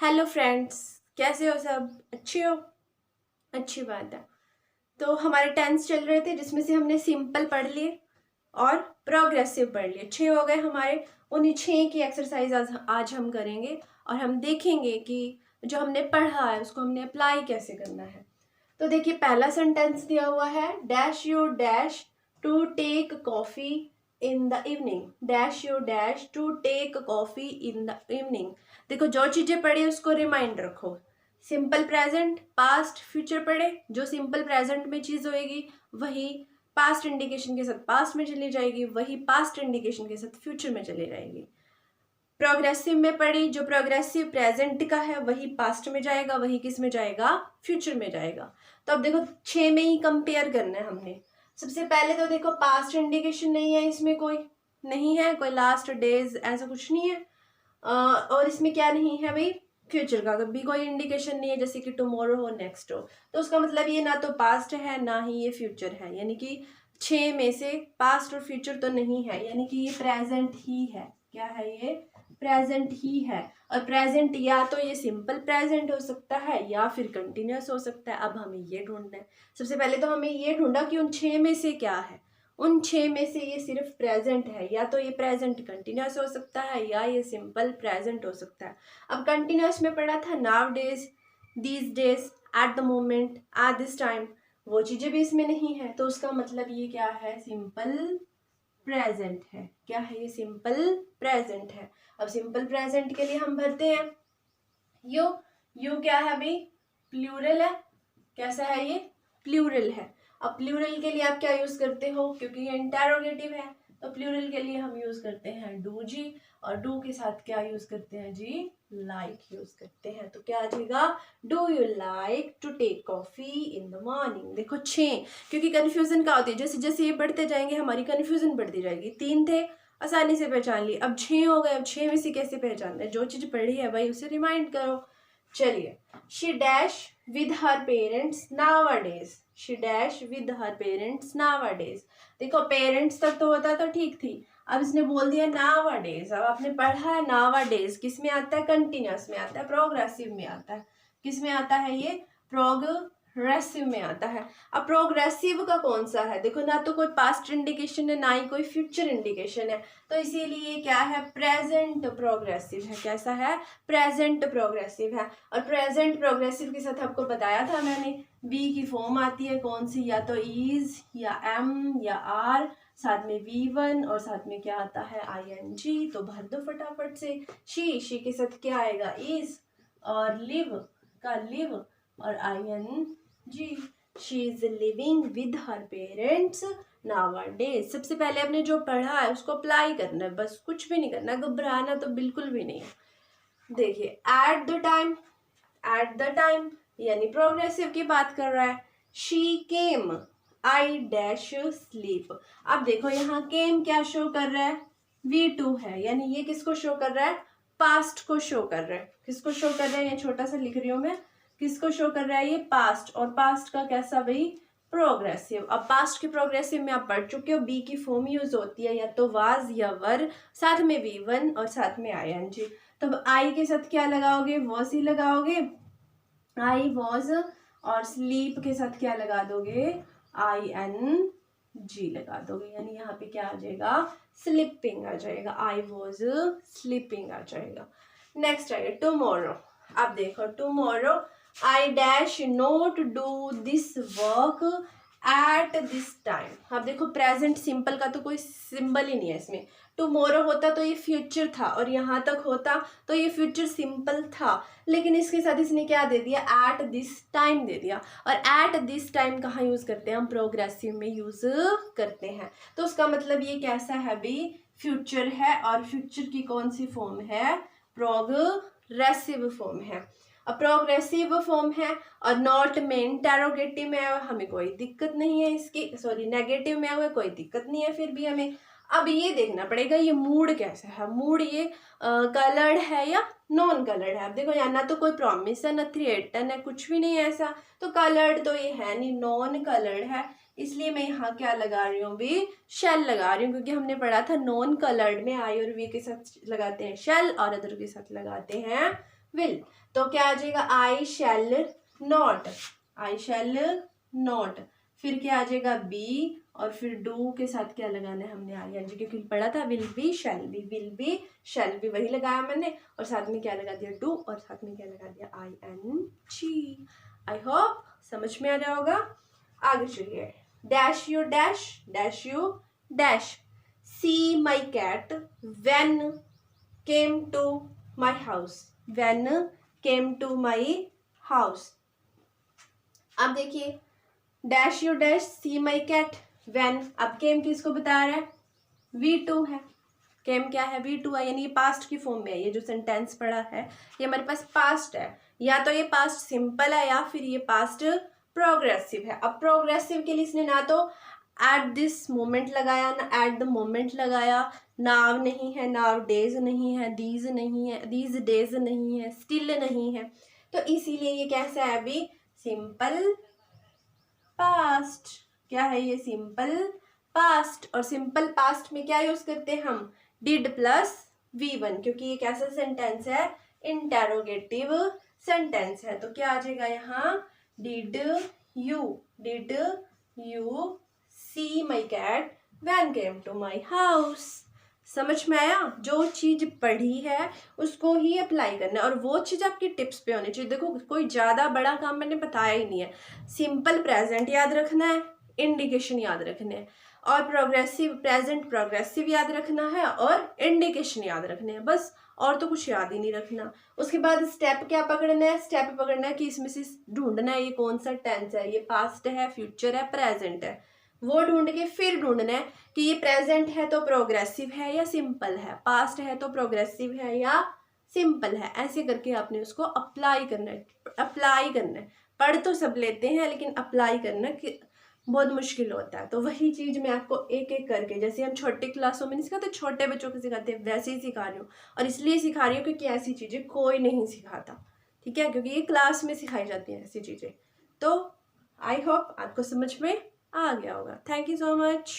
Hello friends, कैसे हो सब? अच्छे हो? अच्छी बात है। तो हमारे टेंस चल रहे थे जिसमें से हमने सिंपल पढ़ लिए और प्रोग्रेसिव पढ़ लिए। 6 हो गए हमारे। उन्हीं 6 की एक्सरसाइज आज हम करेंगे और हम देखेंगे कि जो हमने पढ़ा है उसको हमने अप्लाई कैसे करना है। तो देखिए, पहला सेंटेंस दिया हुआ है, dash your dash to take coffee in the evening. Dash your dash to take coffee in the evening. देखो, जो चीजें पढ़ी उसको रिमाइंड रखो। सिंपल प्रेजेंट, पास्ट, फ्यूचर पढ़े। जो सिंपल प्रेजेंट में चीज होएगी वही पास्ट इंडिकेशन के साथ पास्ट में चली जाएगी, वही पास्ट इंडिकेशन के साथ फ्यूचर में चली जाएगी। प्रोग्रेसिव में पढ़ी, जो प्रोग्रेसिव प्रेजेंट का है वही पास्ट में जाएगा, वही किस में जाएगा? फ्यूचर में जाएगा। तो अब देखो, 6 में ही कंपेयर करना है हमने। सबसे पहले तो देखो, पास्ट इंडिकेशन नहीं है इसमें, कोई नहीं है, कोई लास्ट डेज ऐसा कुछ नहीं है। और इसमें क्या नहीं है भाई? फ्यूचर का भी कोई इंडिकेशन नहीं है, जैसे कि टुमारो हो, नेक्स्ट हो। तो उसका मतलब ये ना तो पास्ट है ना ही ये फ्यूचर है, यानी कि 6 में से पास्ट और फ्यूचर तो नहीं है, यानी कि ये प्रेजेंट ही है। क्या है ये? प्रेजेंट ही है। और प्रेजेंट या तो ये सिंपल प्रेजेंट हो सकता है या फिर कंटिन्यूस हो सकता है। अब हमें ये ढूंढना है। सबसे पहले तो हमें ये ढूंढा कि उन 6 में से क्या है। उन 6 में से ये सिर्फ प्रेजेंट है, या तो ये प्रेजेंट कंटिन्यूस हो सकता है या ये सिंपल प्रेजेंट हो सकता है। अब कंटिन्यूस में पढ़ा था now days, these days, at the moment, at this time. वो चीजें भी इसमें नहीं है, तो उसका मतलब ये क्या है? सिंपल प्रेजेंट है। क्या है ये? सिंपल प्रेजेंट है। अब सिंपल प्रेजेंट के लिए हम भरते हैं यू। यू क्या है भाई? प्लूरल है। कैसा है ये? प्लूरल है। अब प्लूरल के लिए आप क्या यूज करते हो? क्योंकि ये इंटेरोगेटिव है तो प्लूरल के लिए हम यूज करते हैं डू जी। और डू के साथ क्या यूज करते हैं जी? लाइक यूज करते हैं। तो क्या आ जाएगा? Do you like to take coffee in the morning. देखो 6, क्योंकि कंफ्यूजन क्या होती है, जैसे जैसे ये बढ़ते जाएंगे हमारी कंफ्यूजन बढ़ती जाएगी। 3 थे, आसानी से पहचान ली। अब 6 हो गए। अब 6 में से कैसे पहचानना है? जो चीज पढ़ी है भाई उसे रिमाइंड करो। चलिए, she dash with her parents nowadays. She dash with her parents nowadays. देखो, पेरेंट्स तक तो होता तो ठीक थी, अब इसने बोल दिया नावाडेज। अब आपने पढ़ा है नावाडेज किस में आता है? कंटिन्यूस में आता है, प्रोग्रेसिव में आता है। किस में आता है ये? प्रोग्रेसिव में आता है। अब प्रोग्रेसिव का कौन सा है? देखो, ना तो कोई पास्ट इंडिकेशन है ना ही कोई फ्यूचर इंडिकेशन है, तो इसीलिए क्या है? प्रेजेंट प्रोग्रेसिव है। कैसा है? प्रेजेंट प्रोग्रेसिव है। और प्रेजेंट प्रोग्रेसिव के साथ आपको बताया था मैंने, बी की फॉर्म आती है कौन सी? या तो इज या एम या आर, साथ में V1 और साथ में क्या आता है? ING। तो भर दो फटाफट से। शी के साथ क्या आएगा? इज, और लिव का लिव, और ING। She is living with her parents nowadays. सबसे पहले आपने जो पढ़ा है उसको अप्लाई करना है, बस कुछ भी नहीं करना, घबराना तो बिल्कुल भी नहीं है। देखिए, at the time, at the time यानी प्रोग्रेसिव की बात कर रहा है। She came, I dash sleep. अब देखो, यहाँ केम क्या शो कर रहा है? V2 है, यानी ये किसको शो कर रहा है? पास्ट को शो कर रहा है। किसको शो कर रहा है? ये छोटा सा लिख रही हूं मैं, किसको शो कर रहा है? ये पास्ट। और पास्ट का कैसा भाई? प्रोग्रेसिव। अब पास्ट के प्रोग्रेसिव में आप पढ़ चुके हो, बी की फॉर्म यूज होती है या तो वाज या वर, साथ में V1 और साथ में ING। तो अब आई के साथ क्या लगाओगे? वॉज ही लगाओगे, आई वॉज। और स्लीप के साथ क्या लगा दोगे? ING लगा दोगे, यानी यहाँ पे क्या आ जाएगा? स्लीपिंग आ जाएगा। आई वॉज स्लीपिंग आ जाएगा। नेक्स्ट आएगा टुमारो। अब देखो, tomorrow I dash note do this work at this time. अब देखो, प्रेजेंट सिंपल का तो कोई सिंबल ही नहीं है इसमें। टुमारो होता तो ये फ्यूचर था, और यहाँ तक होता तो ये फ्यूचर सिंपल था, लेकिन इसके साथ इसने क्या दे दिया? एट दिस टाइम दे दिया। और एट दिस टाइम कहाँ यूज करते हैं? हम प्रोग्रेसिव में यूज करते हैं। तो उसका मतलब ये कैसा है भी? फ्यूचर है। और फ्यूचर की कौन सी फॉर्म है? प्रोग्रेसिव फॉर्म है। अब प्रोग्रेसिव फॉर्म है और नॉट में इंटेरोगेटिव में है, हमें कोई दिक्कत नहीं है इसकी। सॉरी, नेगेटिव में हुआ कोई दिक्कत नहीं है, फिर भी हमें अब ये देखना पड़ेगा ये मूड कैसा है। मूड ये कलर्ड है या नॉन कलर्ड है। अब देखो, यहाँ ना तो कोई प्रॉमिस है ना थ्रेटन है, कुछ भी नहीं है ऐसा। तो कलर्ड तो ये है नहीं, नॉन कलर्ड है, इसलिए मैं यहाँ क्या लगा रही हूँ भी? शेल लगा रही हूँ, क्योंकि हमने पढ़ा था नॉन कलर्ड में आई और वी के साथ लगाते हैं शेल और अदर के साथ लगाते हैं विल। तो क्या आ जाएगा, आई shall not, I shall not. फिर क्या आ जाएगा, बी, और फिर डू के साथ क्या लगाना है हमने, आई एन जी, क्योंकि पढ़ा था will be shall be, will be shall be वही लगाया मैंने, और साथ में क्या लगा दिया, डू, और साथ में क्या लगा दिया, I N G. I hope समझ में आ रहा होगा। आगे चलिए, dash you dash, dash you dash, see my cat when came to my house, when came to my house. अब देखिए, dash you dash see my cat when, अब came किसको बता रहा है, V2 है। केम क्या है, V2 है, यानी ये पास्ट की फॉर्म में है। ये जो सेंटेंस पड़ा है ये हमारे पास पास्ट है, या तो ये पास्ट सिंपल है या फिर ये पास्ट प्रोग्रेसिव है। अब प्रोग्रेसिव के लिए इसने ना तो एट दिस मोमेंट लगाया ना एट द मोमेंट लगाया, नाव नहीं है, नाव डेज नहीं है, दीज नहीं है, दीज डेज नहीं है, स्टिल नहीं है, तो इसीलिए ये कैसा है अभी, सिंपल पास्ट। क्या है ये, सिंपल पास्ट। और सिंपल पास्ट में क्या यूज करते हैं हम, डिड प्लस V1, क्योंकि ये कैसा सेंटेंस है, इंटेरोगेटिव सेंटेंस है। तो क्या आ जाएगा यहाँ, did you see my cat when came to my house. समझ में आया, जो चीज पढ़ी है उसको ही अप्लाई करना है, और वो चीज आपकी टिप्स पे होनी चाहिए। देखो कोई ज्यादा बड़ा काम मैंने बताया ही नहीं है, सिंपल प्रेजेंट याद रखना है, इंडिकेशन याद रखने हैं, और प्रोग्रेसिव प्रेजेंट प्रोग्रेसिव याद रखना है, और इंडिकेशन याद रखने हैं, बस, और तो कुछ याद ही नहीं रखना। उसके बाद स्टेप क्या पकड़ना है, स्टेप पकड़ना है कि इसमें से ढूंढना है ये कौन सा टेंस है, ये पास्ट है, फ्यूचर है, प्रेजेंट है, वो ढूंढ के फिर ढूंढना है कि ये प्रेजेंट है तो प्रोग्रेसिव है या सिंपल है, पास्ट है तो प्रोग्रेसिव है या सिंपल है। ऐसे करके आपने उसको अप्लाई करना है, अप्लाई करना है। पढ़ तो सब लेते हैं लेकिन अप्लाई करना कि बहुत मुश्किल होता है। तो वही चीज मैं आपको एक एक करके, जैसे हम छोटे क्लासों में नहीं सिखाते, छोटे बच्चों को सिखाते हैं, वैसे ही सिखा रही हूँ। और इसलिए सिखा रही हूँ क्योंकि ऐसी चीजें कोई नहीं सिखाता, ठीक है, क्योंकि ये क्लास में सिखाई जाती हैं ऐसी चीजें। तो आई होप आपको समझ में आ गया होगा। Thank you so much.